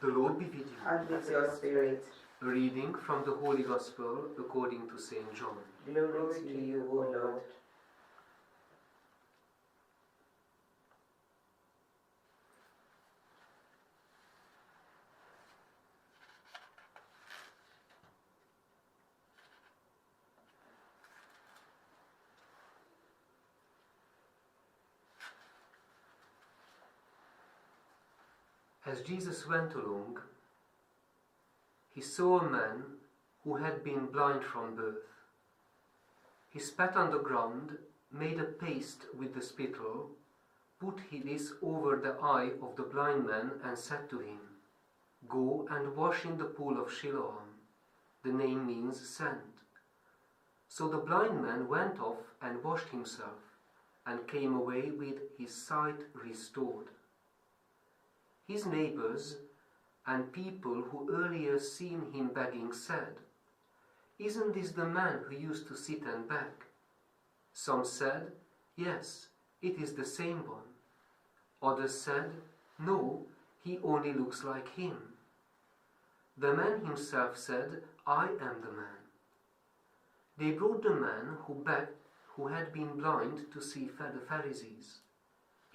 The Lord be with you. And with your spirit. A reading from the Holy Gospel according to St. John. Glory to you, O Lord. As Jesus went along, he saw a man who had been blind from birth. He spat on the ground, made a paste with the spittle, put this over the eye of the blind man and said to him, "Go and wash in the pool of Siloam." The name means sent. So the blind man went off and washed himself and came away with his sight restored. His neighbors and people who earlier seen him begging said, "Isn't this the man who used to sit and beg?" Some said, "Yes, it is the same one." Others said, "No, he only looks like him." The man himself said, "I am the man." They brought the man who begged, who had been blind, to see the Pharisees.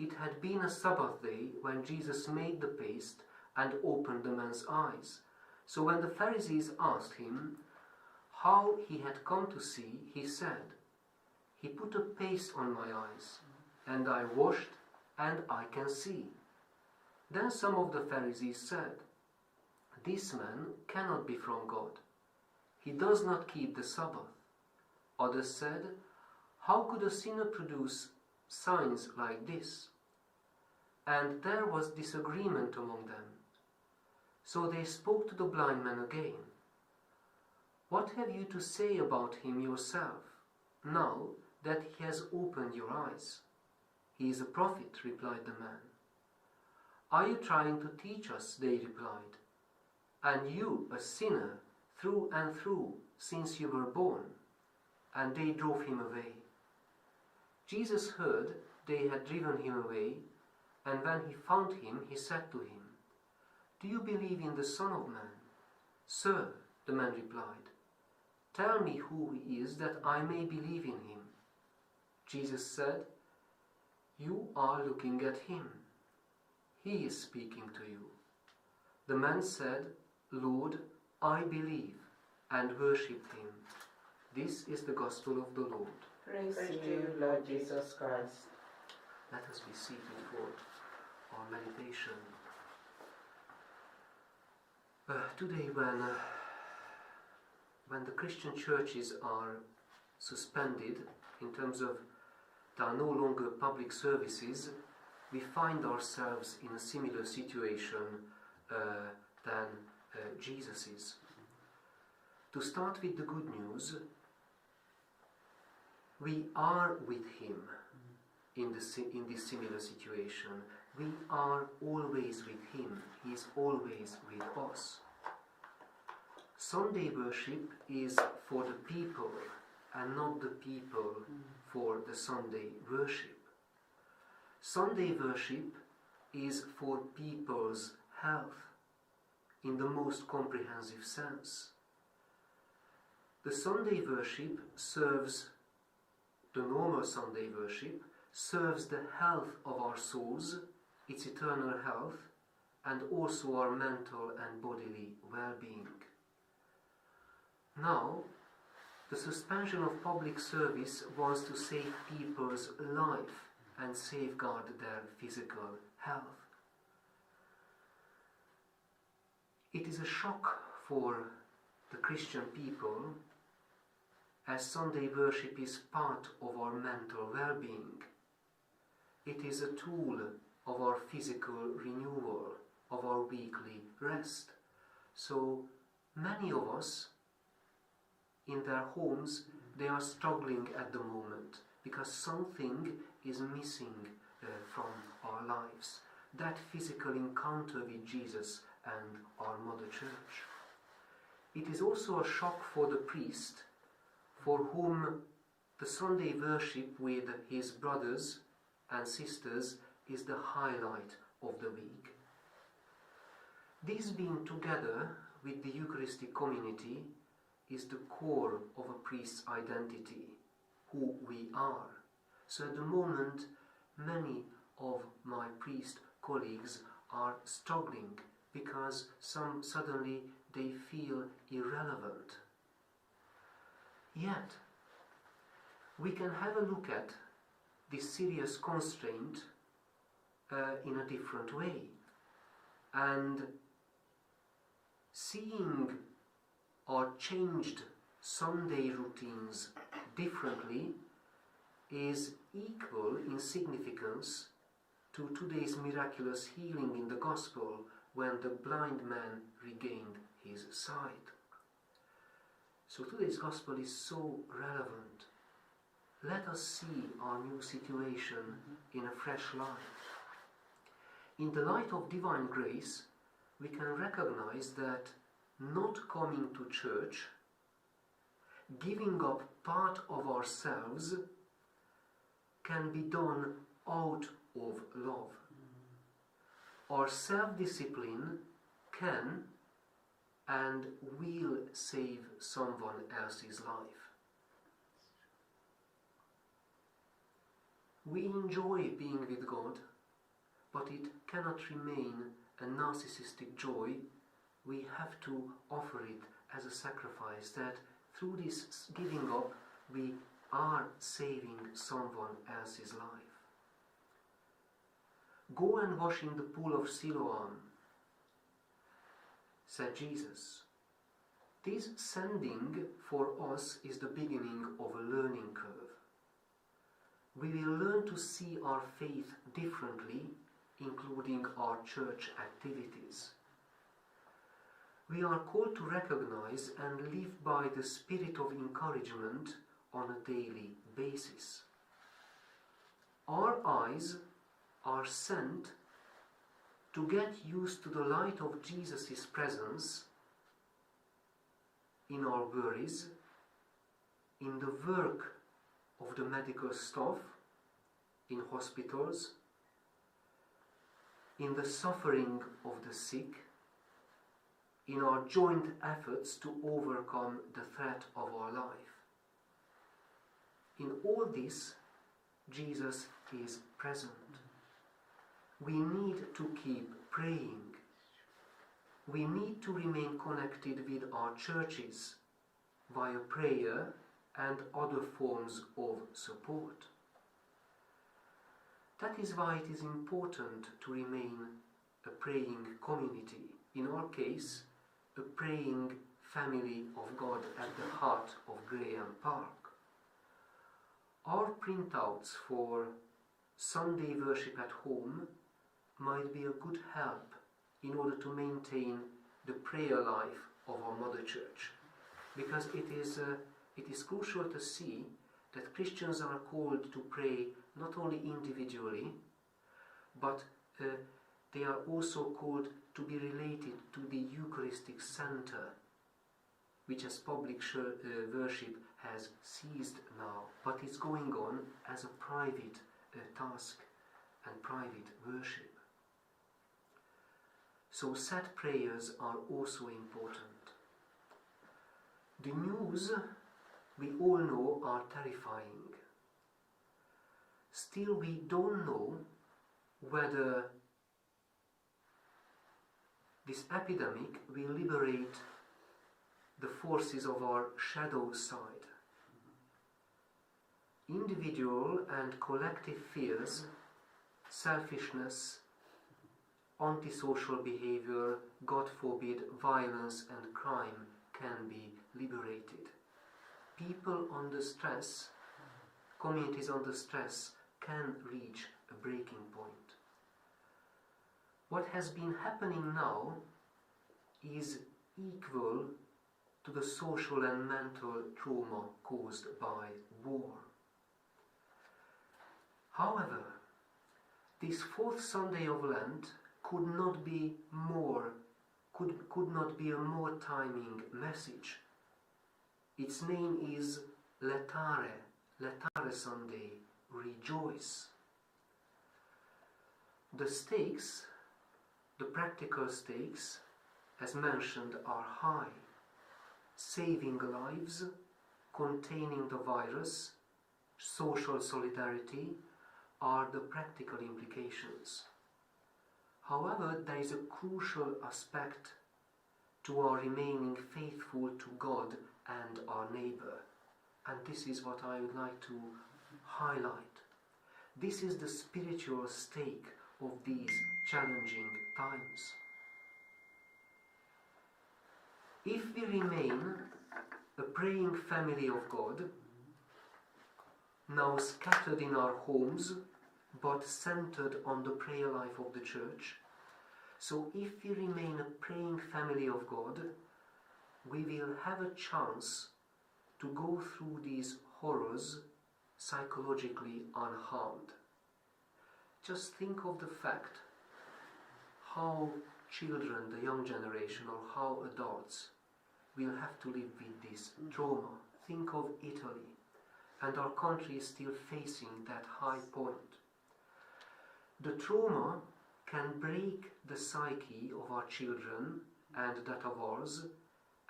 It had been a Sabbath day when Jesus made the paste and opened the man's eyes. So when the Pharisees asked him how he had come to see, he said, "He put a paste on my eyes, and I washed, and I can see." Then some of the Pharisees said, "This man cannot be from God. He does not keep the Sabbath." Others said, "How could a sinner produce signs like this?" And there was disagreement among them. So they spoke to the blind man again. "What have you to say about him yourself, now that he has opened your eyes?" "He is a prophet," replied the man. "Are you trying to teach us?" they replied. "And you, a sinner, through and through, since you were born?" And they drove him away. Jesus heard they had driven him away, and when he found him, he said to him, "Do you believe in the Son of Man?" "Sir," the man replied, "tell me who he is, that I may believe in him." Jesus said, "You are looking at him. He is speaking to you." The man said, "Lord, I believe," and worshipped him. This is the Gospel of the Lord. Praise to you, Lord Jesus Christ. Let us be seated for our meditation. Today, when the Christian churches are suspended in terms of there are no longer public services, we find ourselves in a similar situation than Jesus is. To start with the good news, we are with him in this similar situation. We are always with him. He is always with us. Sunday worship is for the people and not the people for the Sunday worship. Sunday worship is for people's health in the most comprehensive sense. The Sunday worship serves, the normal Sunday worship serves the health of our souls, its eternal health, and also our mental and bodily well-being. Now, the suspension of public service wants to save people's life and safeguard their physical health. It is a shock for the Christian people, as Sunday worship is part of our mental well-being. It is a tool of our physical renewal, of our weekly rest. So many of us, in their homes, they are struggling at the moment because something is missing from our lives. That physical encounter with Jesus and our Mother Church. It is also a shock for the priest, for whom the Sunday worship with his brothers and sisters is the highlight of the week. This being together with the Eucharistic community is the core of a priest's identity, who we are. So at the moment, many of my priest colleagues are struggling because suddenly they feel irrelevant. Yet, we can have a look at this serious constraint in a different way. And seeing our changed Sunday routines differently is equal in significance to today's miraculous healing in the Gospel when the blind man regained his sight. So today's Gospel is so relevant. Let us see our new situation in a fresh light. In the light of divine grace, we can recognize that not coming to church, giving up part of ourselves, can be done out of love. Our self-discipline can and will save someone else's life. We enjoy being with God, but it cannot remain a narcissistic joy. We have to offer it as a sacrifice, that through this giving up we are saving someone else's life. Go and wash in the pool of Siloam, said Jesus. This sending for us is the beginning of a learning curve. We will learn to see our faith differently, including our church activities. We are called to recognize and live by the spirit of encouragement on a daily basis. Our eyes are sent to get used to the light of Jesus' presence in our worries, in the work of the medical staff, in hospitals, in the suffering of the sick, in our joint efforts to overcome the threat of our life. In all this, Jesus is present. We need to keep praying. We need to remain connected with our churches via prayer and other forms of support. That is why it is important to remain a praying community. In our case, a praying family of God at the heart of Graham Park. Our printouts for Sunday worship at home might be a good help in order to maintain the prayer life of our Mother Church, because it is crucial to see that Christians are called to pray not only individually, but they are also called to be related to the Eucharistic Center, which as public worship has ceased now, but is going on as a private task and private worship. So set prayers are also important. The news, we all know, are terrifying. Still, we don't know whether this epidemic will liberate the forces of our shadow side. Individual and collective fears, selfishness, antisocial behavior, God forbid, violence and crime can be liberated. People under stress, communities under stress, can reach a breaking point. What has been happening now is equal to the social and mental trauma caused by war. However, this fourth Sunday of Lent could not be a more timing message. Its name is Letare Sunday, rejoice. The stakes, the practical stakes, as mentioned, are high. Saving lives, containing the virus, social solidarity are the practical implications. However, there is a crucial aspect to our remaining faithful to God and our neighbour, and this is what I would like to highlight. This is the spiritual stake of these challenging times. If we remain a praying family of God, now scattered in our homes, but centered on the prayer life of the Church, so if we remain a praying family of God, we will have a chance to go through these horrors psychologically unharmed. Just think of the fact how children, the young generation, or how adults will have to live with this trauma. Think of Italy, and our country is still facing that high point. The trauma can break the psyche of our children and that of ours,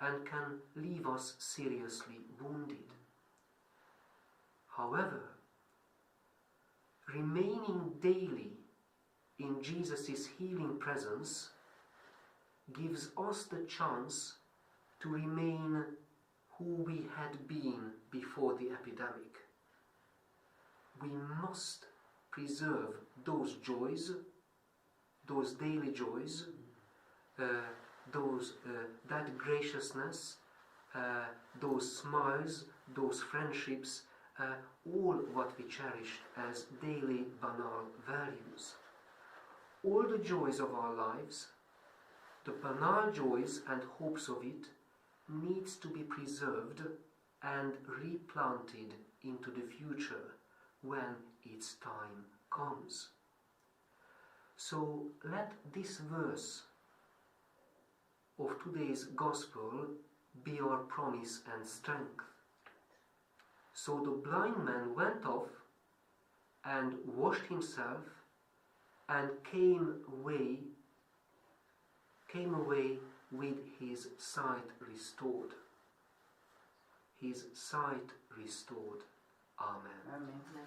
and can leave us seriously wounded. However, remaining daily in Jesus' healing presence gives us the chance to remain who we had been before the epidemic. We must preserve those joys, those daily joys, that graciousness, those smiles, those friendships, all what we cherish as daily banal values. All the joys of our lives, the banal joys and hopes of it, needs to be preserved and replanted into the future when its time comes. So let this verse of today's Gospel be our promise and strength. So the blind man went off and washed himself and came away with his sight restored. His sight restored. Amen. Amen.